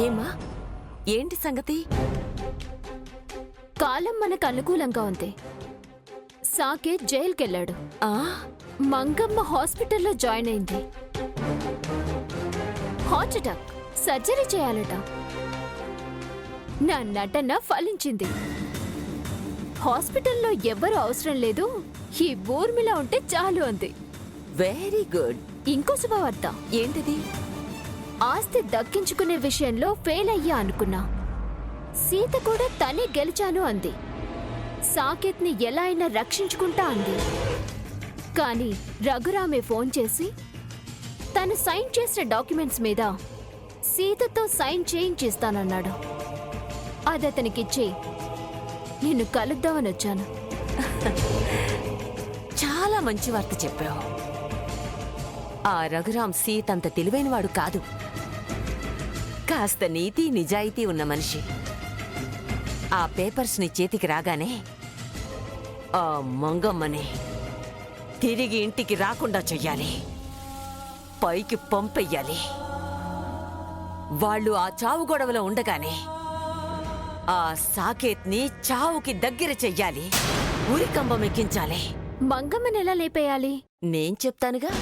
ఏమా, ఏంటి సంగతి? కాలం మనకు అనుకూలంగా ఉంది. సాకేత్ జైలుకెళ్ళాడు. మంగమ్మ హాస్పిటల్లో జాయిన్ అయింది. హార్ట్ అటాక్, సర్జరీ చేయాలట. నా నటన ఫలించింది. హాస్పిటల్లో ఎవ్వరూ అవసరం లేదు, ఈ ఊర్మిళ ఉంటే చాలు అంది. Very good. ఇంకో శుభవార్త. ఏంటిది? ఆస్తి దక్కించుకునే విషయంలో ఫెయిల్ అయ్యా అనుకున్నా. సీత కూడా తనే గెలిచాను అంది. సాకేత్ని ఎలా అయినా రక్షించుకుంటా అంది. కానీ రఘురామే ఫోన్ చేసి తను సైన్ చేసిన డాక్యుమెంట్స్ మీద సీతతో సైన్ చేయించిస్తానన్నాడు. అదతనికిచ్చి నిన్ను కలుద్దామని వచ్చాను. చాలా మంచి వార్త చెప్పావు. ఆ రఘురాం సీతంత తెలివైనవాడు కాదు. కాస్త నీతి నిజాయితీ ఉన్న మనిషి. ఆ పేపర్స్ ని చేతికి రాగానే ఆ మంగమ్మని తిరిగి ఇంటికి రాకుండా చెయ్యాలి, పైకి పంపెయ్యాలి. వాళ్ళు ఆ చావు గొడవలో ఉండగానే ఆ సాకేత్ని చావుకి దగ్గర చెయ్యాలి, ఉరికంబం ఎక్కించాలి. మంగమ్మని ఎలా లేపేయాలి? నేను చెప్తానుగా.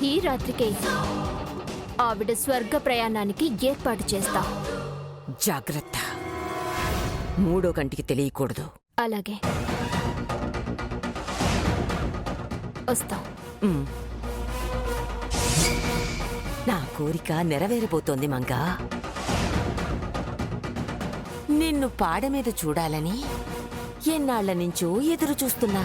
ఈ రాత్రికే ఆవిడ స్వర్గ ప్రయాణానికి ఏర్పాటు చేస్తా. జాగ్రత్త, మూడో కంటికి తెలియకూడదు. అలాగే వస్తా. నా కోరిక నెరవేరబోతోంది మంగా. నిన్ను పాడ మీద చూడాలని ఎన్నాళ్ల నుంచో ఎదురు చూస్తున్నా.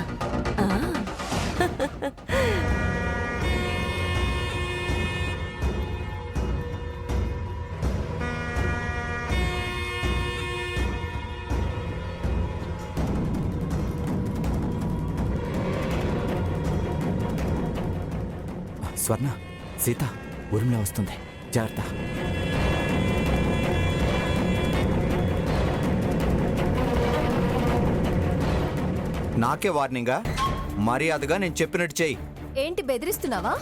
స్వర్ణ, సీత, ఊర్మిళ వస్తుంది, జాగ్రత్త. నాకే వార్నింగా? మర్యాదగా నేను చెప్పినట్టు చెయ్యి. ఏంటి బెదిరిస్తున్నావా?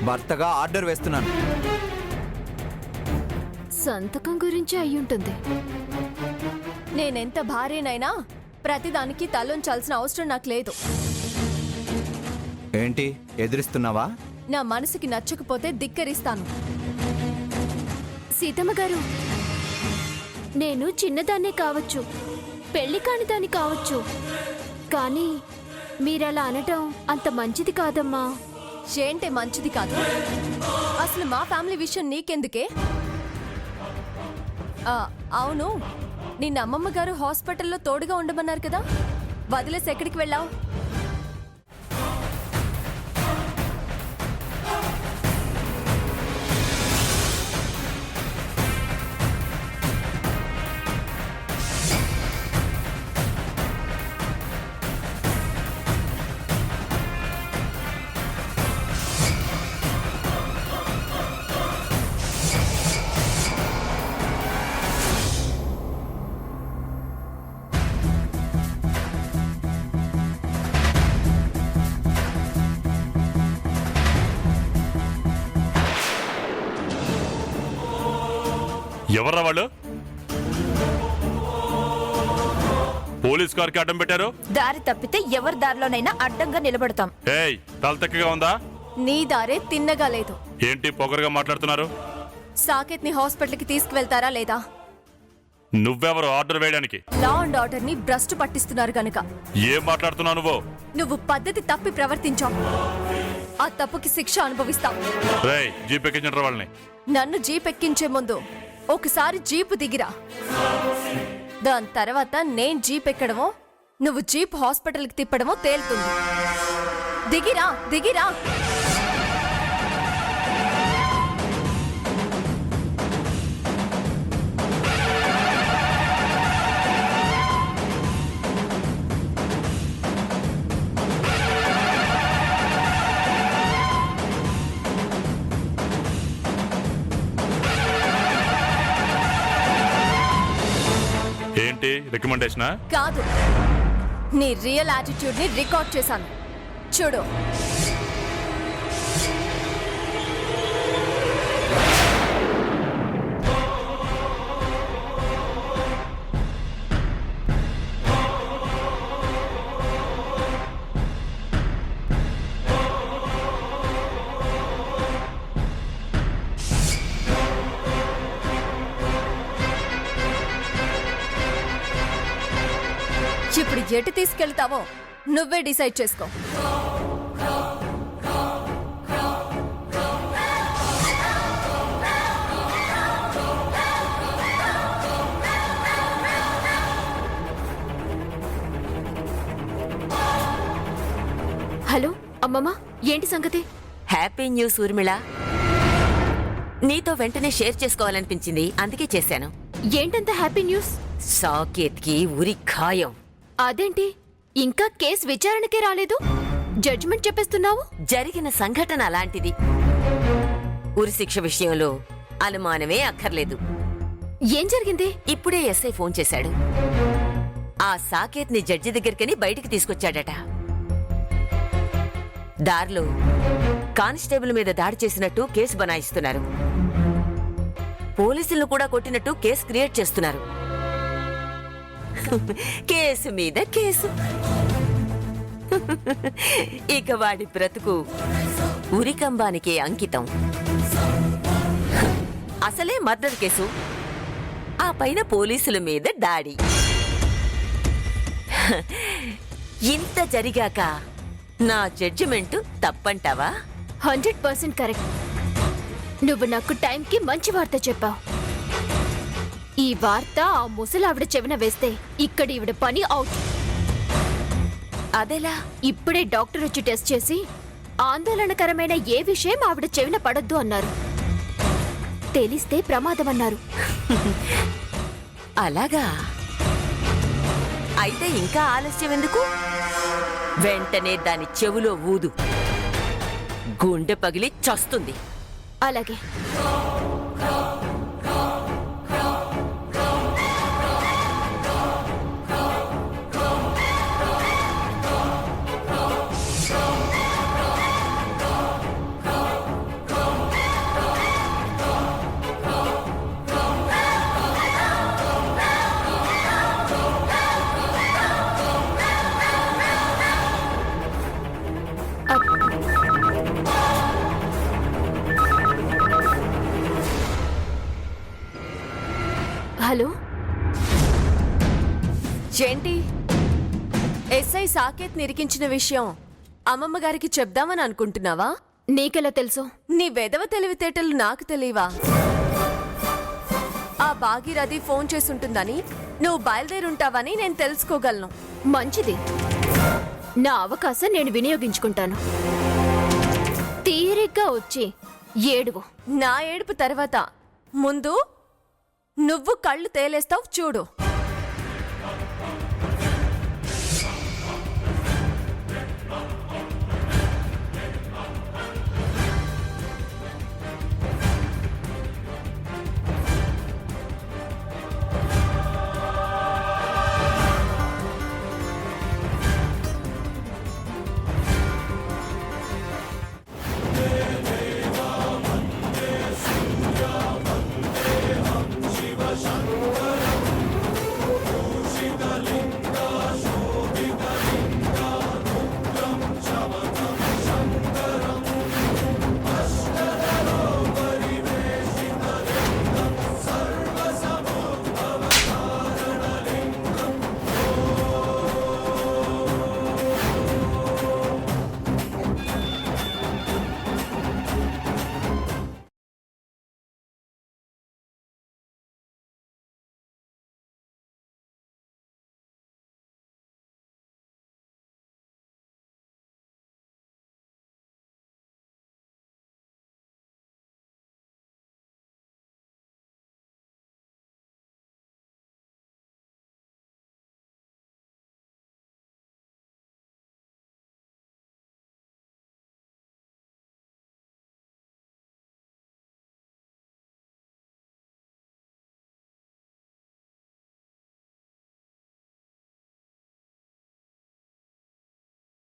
భర్తగా ఆర్డర్ వేస్తున్నాను. సంతకం గురించి అయ్యుంటుంది. నేనెంత భార్యనైనా ప్రతిదానికి తలొంచాల్సిన అవసరం నాకు లేదు. ఏంటి ఎదిరిస్తున్నావా? నా మనసుకి నచ్చకపోతే ధిక్కరిస్తాను. సీతమ్మ గారు, నేను చిన్నదాన్నే కావచ్చు, పెళ్లి కాని దాన్ని కావచ్చు, కానీ మీరలా అనటం అంత మంచిది కాదమ్మా. ఏంటే మంచిది కాదు? అసలు మా ఫ్యామిలీ విషయం నీకెందుకే? అవును, నిన్న అమ్మమ్మ గారు హాస్పిటల్లో తోడుగా ఉండమన్నారు కదా, వదిలేసి ఎక్కడికి వెళ్ళావు? ఎవర్రా వాళ్ళు? పోలీస్ కార్కి అడ్డం పెట్టారు. దారి తప్పితే ఎవరి దారిలోనైనా అడ్డంగా నిలబడతాం. ఏయ్, తలతెక్కగా ఉందా? నీ దారే తిన్నగా లేదు. ఏంటి పొగరుగా మాట్లాడుతున్నారు? సాకేత్ ని హాస్పిటల్ కి తీసుకువెళ్తారా లేదా? నువ్వెవరు ఆర్డర్ వేయడానికి? లా అండ్ ఆర్డర్ ని భ్రష్టు పట్టిస్తున్నారు గనుక. ఏం మాట్లాడుతున్నావు నువ్వు? నువ్వు పద్ధతి తప్పి ప్రవర్తించావు, ఆ తప్పుకి శిక్ష అనుభవిస్తావు. రేయ్, జీప్ ఎక్కించండి వాళ్ళని. నన్ను జీప్ ఎక్కించే ముందు ఒకసారి జీపు దిగిరా. దాని తర్వాత నేను జీప్ ఎక్కడమో నువ్వు జీప్ హాస్పిటల్కి తిప్పడమో తేలుతుంది. దిగిరా, దిగిరా. ఏంటి రికమెండేషనా? కాదు, నీ రియల్ యాటిట్యూడ్ ని రికార్డ్ చేశాను చూడు. ఇప్పుడు ఎటు తీసుకెళ్తావో నువ్వే డిసైడ్ చేసుకో. హలో అమ్మమ్మ, ఏంటి సంగతి? Happy news Urmila. నీతో వెంటనే షేర్ చేసుకోవాలనిపించింది, అందుకే చేశాను. ఏంటంత హ్యాపీ న్యూస్? సాకేత్కి ఉరి ఖాయం. అదేంటి ఇంకా కేసు విచారణకే రాలేదు? జడ్జిమెంట్ చెప్పేస్తున్నావు? జరిగిన సంఘటన అలాంటిది. ఉరిశిక్ష విషయంలో అనుమానమే అక్కర్లేదు. ఏం జరిగింది? ఇప్పుడే ఎస్ఐ ఫోన్ చేశాడు. ఆ సాకేత్ని జడ్జి దగ్గరికని బయటికి తీసుకొచ్చాడట. దారిలో కానిస్టేబుల్ మీద దాడి చేసినట్టు కేసు బనాయిస్తున్నారు. పోలీసులను కూడా కొట్టినట్టు కేసు క్రియేట్ చేస్తున్నారు. కేసు మీద కేసు. ఇక వాడి బ్రతుకు ఉరికంబానికే అంకితం. అసలే మర్డర్ కేసు, ఆ పైన పోలీసుల మీద దాడి. ఇంత జరిగాక నా జడ్జిమెంటు తప్పంటావా? 100% కరెక్ట్. నువ్వు నాకు టైంకి మంచి వార్త చెప్పావు. ఈ వార్త ఆ ముసలావిడ చెవిన వేస్తే ఇక్కడ ఈవిడ పని అవుట్. అదెలా? ఇప్పుడే డాక్టర్ వచ్చి టెస్ట్ చేసి ఆందోళనకరమైన ఏ విషయం ఆవిడ చెవిన పడొద్దు అన్నారు. తెలిస్తే ప్రమాదమన్నారు. అలాగా? అయితే ఇంకా ఆలస్యం ఎందుకు? వెంటనే దాని చెవులో ఊదు. గుండె పగిలి చస్తుంది. అలాగే. హలో, ఏంటి? ఎస్ఐ సాకేత్ నిరికించిన విషయం అమ్మమ్మ గారికి చెప్దామని అనుకుంటున్నావా? నీకెలా తెలుసు? నీ వెదవ తెలివితేటలు నాకు తెలియవా? ఆ భాగీరథి ఫోన్ చేసుంటుందని నువ్వు బయలుదేరుంటావని నేను తెలుసుకోగలను. మంచిది. నా అవకాశం నేను వినియోగించుకుంటాను. తీరిగ్గా వచ్చి ఏడువు. నా ఏడుపు తర్వాత ముందు నువ్వు కళ్ళు తేలేస్తావు చూడు.